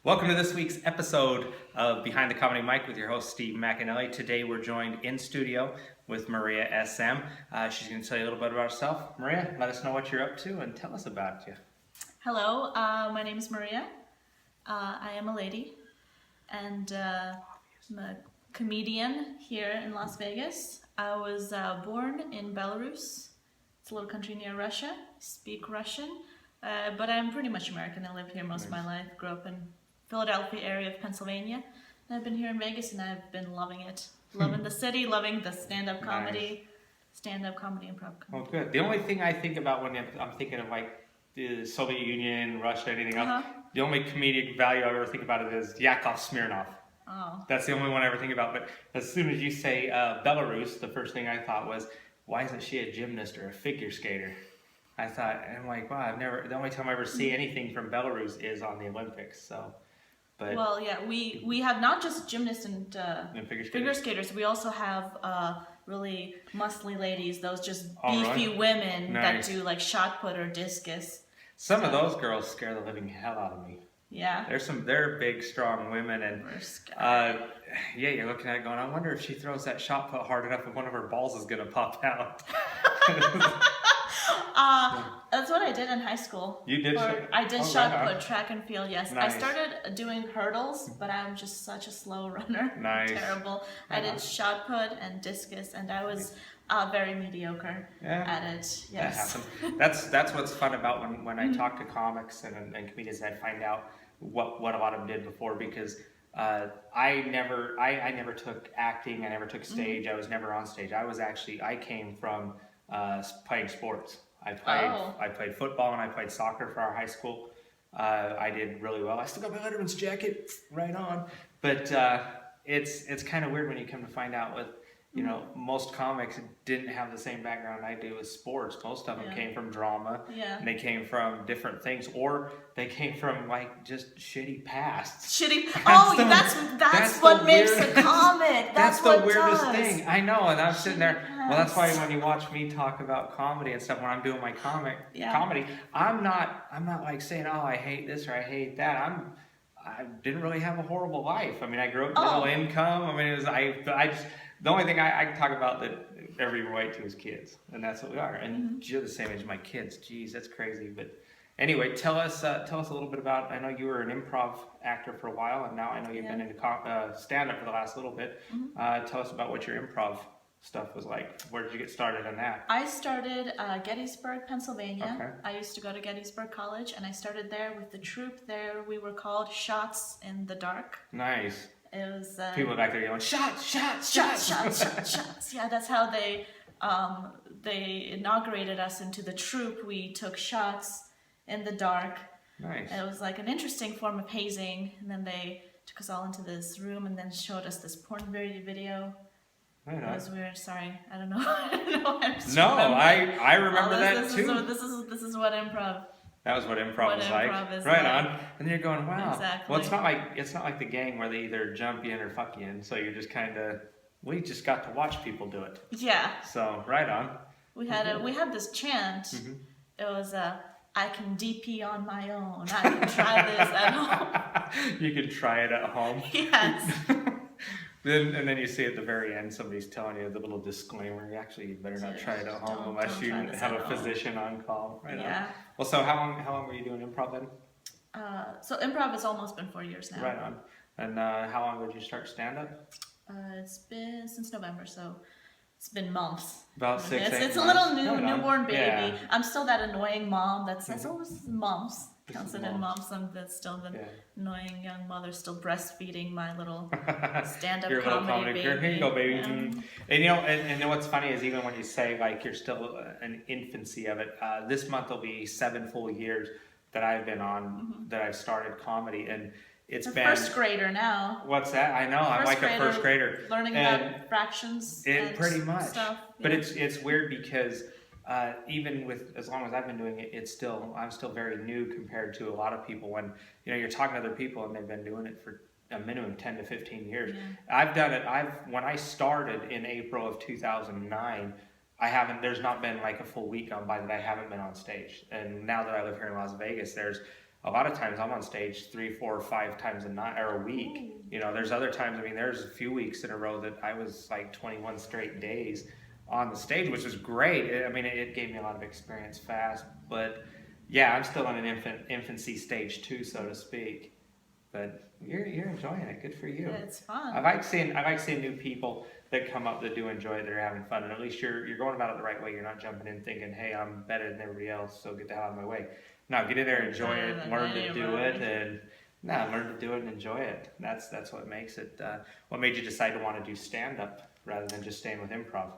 Welcome to this week's episode of Behind the Comedy Mic with your host, Steve McAnally. Today we're joined in studio with Maria SM. She's going to tell you a little bit about herself. Maria, let us know what you're up to and tell us about you. Hello, my name is Maria. I am a lady, and I'm a comedian here in Las Vegas. I was born in Belarus. It's a little country near Russia. I speak Russian, but I'm pretty much American. I lived here most of my life. Grew up in Philadelphia area of Pennsylvania. And I've been here in Vegas, and I've been loving it. Loving the city, loving the stand-up comedy, stand-up comedy, improv comedy. Oh, good. The only thing I think about when I'm thinking of like the Soviet Union, Russia, anything else, the only comedic value I ever think about it is Yakov Smirnoff. Oh. That's the only one I ever think about. But as soon as you say Belarus, the first thing I thought was, why isn't she a gymnast or a figure skater? I thought, and I'm like, wow, the only time I ever see anything from Belarus is on the Olympics. So, but well, yeah, we have not just gymnasts and figure skaters. We also have really muscly ladies, those just beefy women that do like shot put or discus. Some of those girls scare the living hell out of me. Yeah. They're big, strong women, and yeah, you're looking at it going, I wonder if she throws that shot put hard enough if one of her balls is gonna pop out. That's what I did in high school. You did? I did shot put, track and field, yes. Nice. I started doing hurdles, but I'm just such a slow runner. Nice. Terrible. I did shot put and discus, and I was very mediocre at it. Yes. That happens. That's what's fun about when I talk to comics and comedians. I find out what a lot of them did before, because I never took acting. I never took stage. I was never on stage. I came from playing sports. I played football and I played soccer for our high school. I did really well. I still got my Letterman's jacket, right on. But it's kind of weird when you come to find out with, you know, most comics didn't have the same background I do with sports. Most of them came from drama, and they came from different things, or they came from like just shitty pasts. That's what makes a comic. That's the weirdest thing. I know, and I'm sitting there. Well, that's why when you watch me talk about comedy and stuff, when I'm doing my comedy, I'm not like saying, oh, I hate this or I hate that. I didn't really have a horrible life. I mean, I grew up middle income. I mean, the only thing I can talk about that everybody relate to is kids, and that's what we are. And you're the same age as my kids. Jeez, that's crazy. But anyway, tell us a little bit about. I know you were an improv actor for a while, and now I know you've been into stand-up for the last little bit. Tell us about what your improv stuff was like. Where did you get started on that? I started Gettysburg, Pennsylvania. Okay. I used to go to Gettysburg College, and I started there with the troupe. There we were called Shots in the Dark. Nice. It was people back there yelling shots, shots, shots, shots, shots, shots. Yeah, that's how they inaugurated us into the troupe. We took shots in the dark. Nice. It was like an interesting form of hazing, and then they took us all into this room and then showed us this porn video. It was weird. Sorry, I don't know. I remember that too. This is what improv. That was what improv was like. Right on. And then you're going, wow. Exactly. Well, it's not like the Gang where they either jump you in or fuck you in. So you're just kind of, we just got to watch people do it. Yeah. So right on. We had this chant. It was I can DP on my own. I can try this at home. You can try it at home. Yes. And then you see at the very end, somebody's telling you the little disclaimer. Actually, you better not try it at home unless you have a physician on call. Right on. Well, so how long were you doing improv then? So improv has almost been 4 years now. Right on. And how long did you start stand-up? It's been since November, so it's been months. About 6 months. It's a little newborn baby. Yeah. I'm still that annoying mom that says, oh, this is moms. Counts it in moms. I'm still the annoying young mother, still breastfeeding my little stand-up comedy baby. Here you go, baby. And you know, and what's funny is even when you say like you're still an infancy of it, this month will be 7 full years that I've been on, that I've started comedy, and it's been first grader now. What's that? I know. I'm like a first grader, learning about fractions. And pretty much stuff. But it's weird because. Even with as long as I've been doing it, I'm still very new compared to a lot of people. When you're talking to other people and they've been doing it for a minimum 10 to 15 years. Yeah. I've done it. When I started in April of 2009, there's not been like a full week gone by that I haven't been on stage. And now that I live here in Las Vegas, there's a lot of times I'm on stage 3, 4, 5 times a night or a week. Ooh. You know, there's other times, I mean, there's a few weeks in a row that I was like 21 straight days on the stage, which was great. I mean, it gave me a lot of experience fast, but yeah, I'm still in an infancy stage too, so to speak. But you're enjoying it. Good for you. Yeah, it's fun. I like seeing new people that come up that do enjoy it. They're having fun, and at least you're going about it the right way. You're not jumping in thinking, "Hey, I'm better than everybody else, so get the hell out of my way." No, get in there, enjoy it, learn to do it, and learn to do it and enjoy it. That's what makes it. What made you decide to want to do stand up rather than just staying with improv?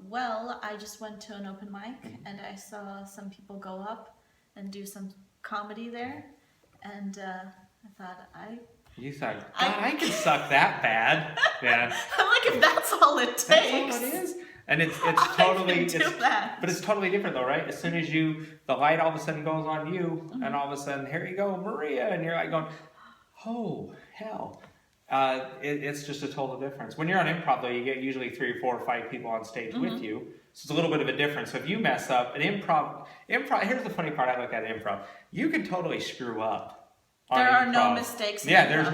Well, I just went to an open mic and I saw some people go up and do some comedy there, and I thought You thought, God, I can suck that bad. Yeah. I'm like, if that's all it takes. That's all it is. And it's totally that. But it's totally different though, right? As soon as the light all of a sudden goes on you, and all of a sudden, here you go, Maria, and you're like going, oh hell. It's just a total difference. When you're on improv though, you get usually 3 or 4 or 5 people on stage with you. So it's a little bit of a difference. So if you mess up an improv, here's the funny part I look at improv. You can totally screw up. There are no mistakes. Yeah, there's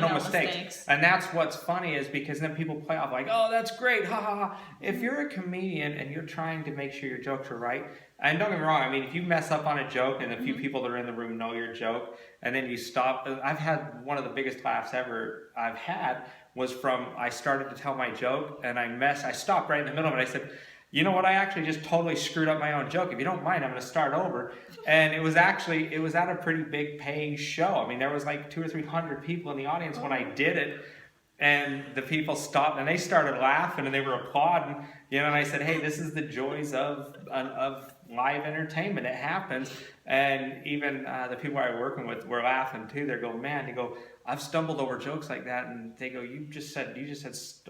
no mistakes. And that's what's funny is because then people play off like, oh, that's great, ha ha ha. If you're a comedian and you're trying to make sure your jokes are right, and don't get me wrong, I mean, if you mess up on a joke and a few people that are in the room know your joke, and then you stop, I've had one of the biggest laughs ever I've had was from, I started to tell my joke and I stopped right in the middle of it. I said, you know what, I actually just totally screwed up my own joke. If you don't mind, I'm going to start over. And it was at a pretty big paying show. I mean, there was like 200 or 300 people in the audience when I did it. And the people stopped and they started laughing and they were applauding. You know, and I said, hey, this is the joys of live entertainment. It happens. And even the people I was working with were laughing too. They go, man, they go, I've stumbled over jokes like that, and they go, you just said,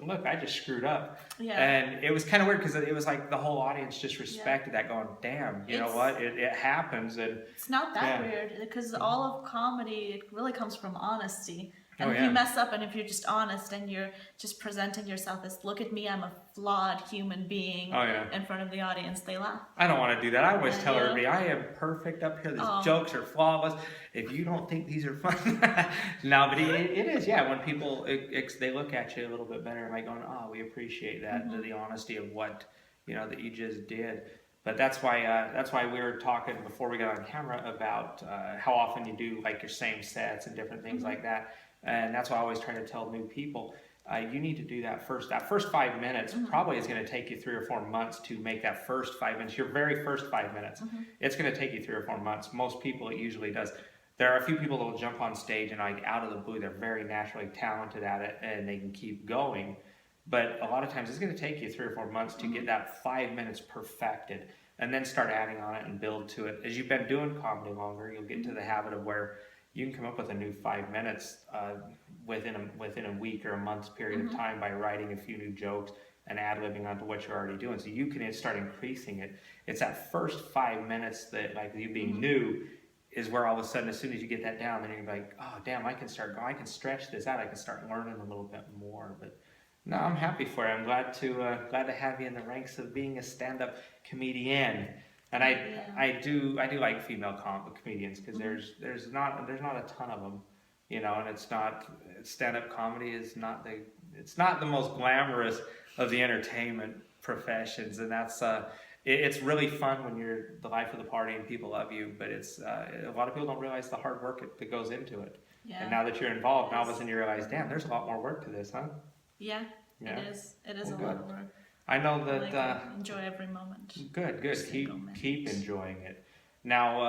look, I just screwed up. Yeah. And it was kind of weird because it was like the whole audience just respected that, going, damn, you know what, it happens. And it's not that weird because all of comedy, it really comes from honesty. And if yeah. you mess up and if you're just honest and you're just presenting yourself as, look at me, I'm a flawed human being in front of the audience, they laugh. I don't want to do that. I always tell everybody, I am perfect up here. These jokes are flawless. If you don't think these are fun. No, but it is, yeah. When people, they look at you a little bit better, like going, oh, we appreciate that, the honesty of what, you know, that you just did. But that's why we were talking before we got on camera about how often you do like your same sets and different things like that. And that's why I always try to tell new people, you need to do that first 5 minutes probably is going to take you 3 or 4 months to make that first 5 minutes, your very first 5 minutes. It's going to take you 3 or 4 months. Most people, it usually does. There are a few people that will jump on stage and like out of the blue, they're very naturally talented at it and they can keep going. But a lot of times it's going to take you 3 or 4 months to get that 5 minutes perfected and then start adding on it and build to it. As you've been doing comedy longer, you'll get to the habit of where you can come up with a new 5 minutes within a week or a month's period of time by writing a few new jokes and ad-libbing onto what you're already doing. So you can start increasing it. It's that first 5 minutes that, like you being new, is where all of a sudden, as soon as you get that down, then you're like, oh, damn, I can stretch this out. I can start learning a little bit more. But no, I'm happy for you. I'm glad to have you in the ranks of being a stand-up comedian. And I do like female comedians because there's not a ton of them, you know, and stand-up comedy is not the most glamorous of the entertainment professions, and that's it's really fun when you're the life of the party and people love you, but it's a lot of people don't realize the hard work that goes into it. Yeah. And now that you're involved, now all of a sudden you realize, damn, there's a lot more work to this, huh? Yeah. It is a lot of work. I know that. Enjoy every moment. Good. Keep enjoying it. Now,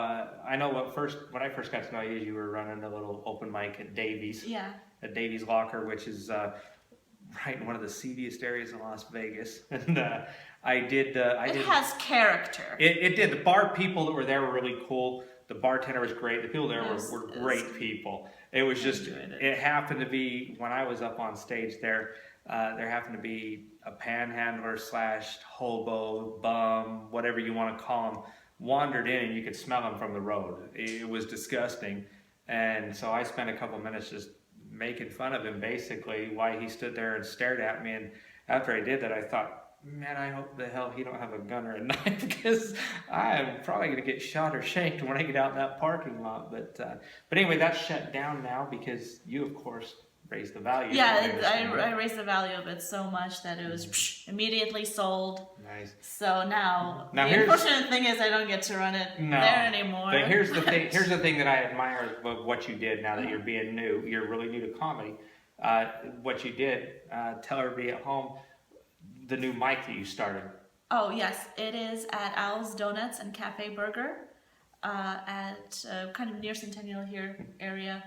I know when I first got to know you, you were running a little open mic at Davies. Yeah. At Davies Locker, which is right in one of the seediest areas in Las Vegas, and it has character. It did. The bar people that were there were really cool. The bartender was great. The people there were great people. It was just, it happened to be, when I was up on stage there happened to be a panhandler / hobo, bum, whatever you want to call him, wandered in and you could smell him from the road. It was disgusting. And so I spent a couple minutes just making fun of him basically, why he stood there and stared at me. And after I did that, I thought, man, I hope the hell he don't have a gun or a knife because I'm probably gonna get shot or shanked when I get out in that parking lot. But anyway, that's shut down now because you, of course, raised the value. Yeah, I raised the value of it so much that it was immediately sold. Nice. So now the here's- unfortunate thing is I don't get to run it there anymore. But here's the thing. Here's the thing that I admire of what you did. Now that you're being new, you're really new to comedy. What you did. Tell everybody at home the new mic that you started. Oh yes, it is at Al's Donuts and Cafe Burger, at kind of near Centennial here area.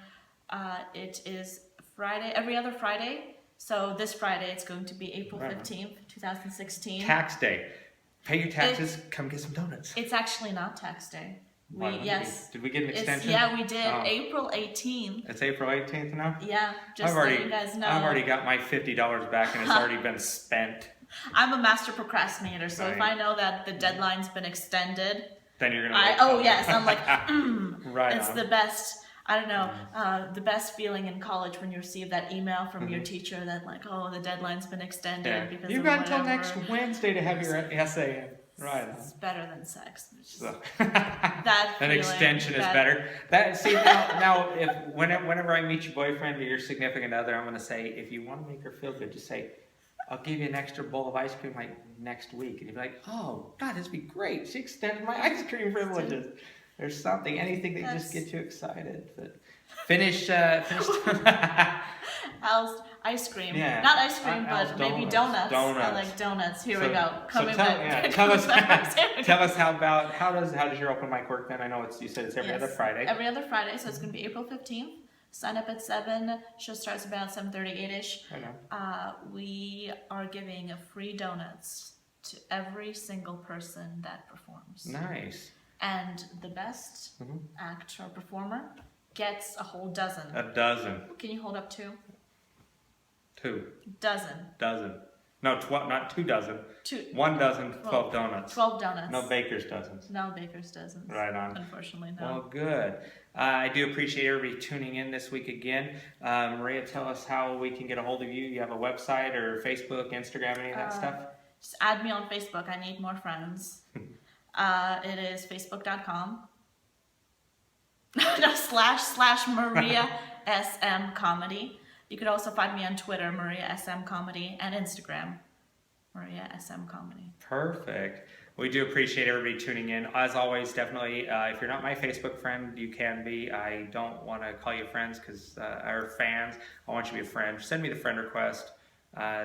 It is Friday, every other Friday. So this Friday it's going to be April 15th, 2016. Tax day. Pay your taxes. Come get some donuts. It's actually not tax day. Did we get an extension? Yeah, we did. April 18th. It's April 18th now? Yeah, just so you guys know. I've already got my $50 back and it's already been spent. I'm a master procrastinator, so if I know that the deadline's been extended, then you're gonna. I'm like, right. It's the best. I don't know, the best feeling in college when you receive that email from your teacher that like, oh, the deadline's been extended because you've got until next Wednesday to have your essay in. Right. It's better than sex. So. That an extension is better. Now whenever I meet your boyfriend or your significant other, I'm gonna say, if you want to make her feel good, just say, I'll give you an extra bowl of ice cream like next week. And you'll be like, oh, God, this would be great. She extended my ice cream privileges. There's anything that just gets you excited. But finish. Al's ice cream. Yeah. Not ice cream, Al's but maybe donuts. I like donuts. Here we go. Tell us how does your open mic work then? I know you said it's every other Friday. Every other Friday, so it's going to be April 15th. Sign up at 7. Show starts about 7:38ish. I know. We are giving free donuts to every single person that performs. Nice. And the best act or performer gets a whole dozen. A dozen. Can you hold up 2? 2. Dozen. No, not 2 dozen. 2. 1 dozen, 12 donuts. 12 donuts. No baker's dozens. No baker's dozens. Right on. Unfortunately, no. Well, good. I do appreciate everybody tuning in this week again. Maria, tell us how we can get a hold of you. You have a website or Facebook, Instagram, any of that stuff? Just add me on Facebook. I need more friends. It is facebook.com. No, / Maria SM Comedy. You could also find me on Twitter, Maria SM Comedy, and Instagram, Maria SM Comedy. Perfect. We do appreciate everybody tuning in. As always, definitely, if you're not my Facebook friend, you can be. I don't want to call you friends or fans. I want you to be a friend. Send me the friend request.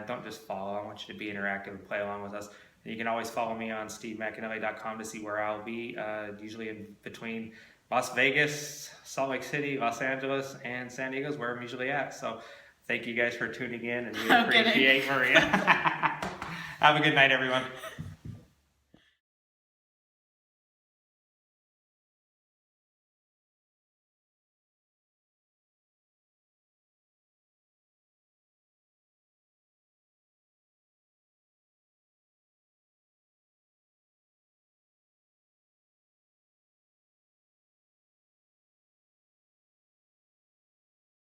Don't just follow. I want you to be interactive and play along with us. You can always follow me on stevemcAnally.com to see where I'll be, usually in between Las Vegas, Salt Lake City, Los Angeles, and San Diego is where I'm usually at. So thank you guys for tuning in, and we appreciate Maria. Have a good night, everyone.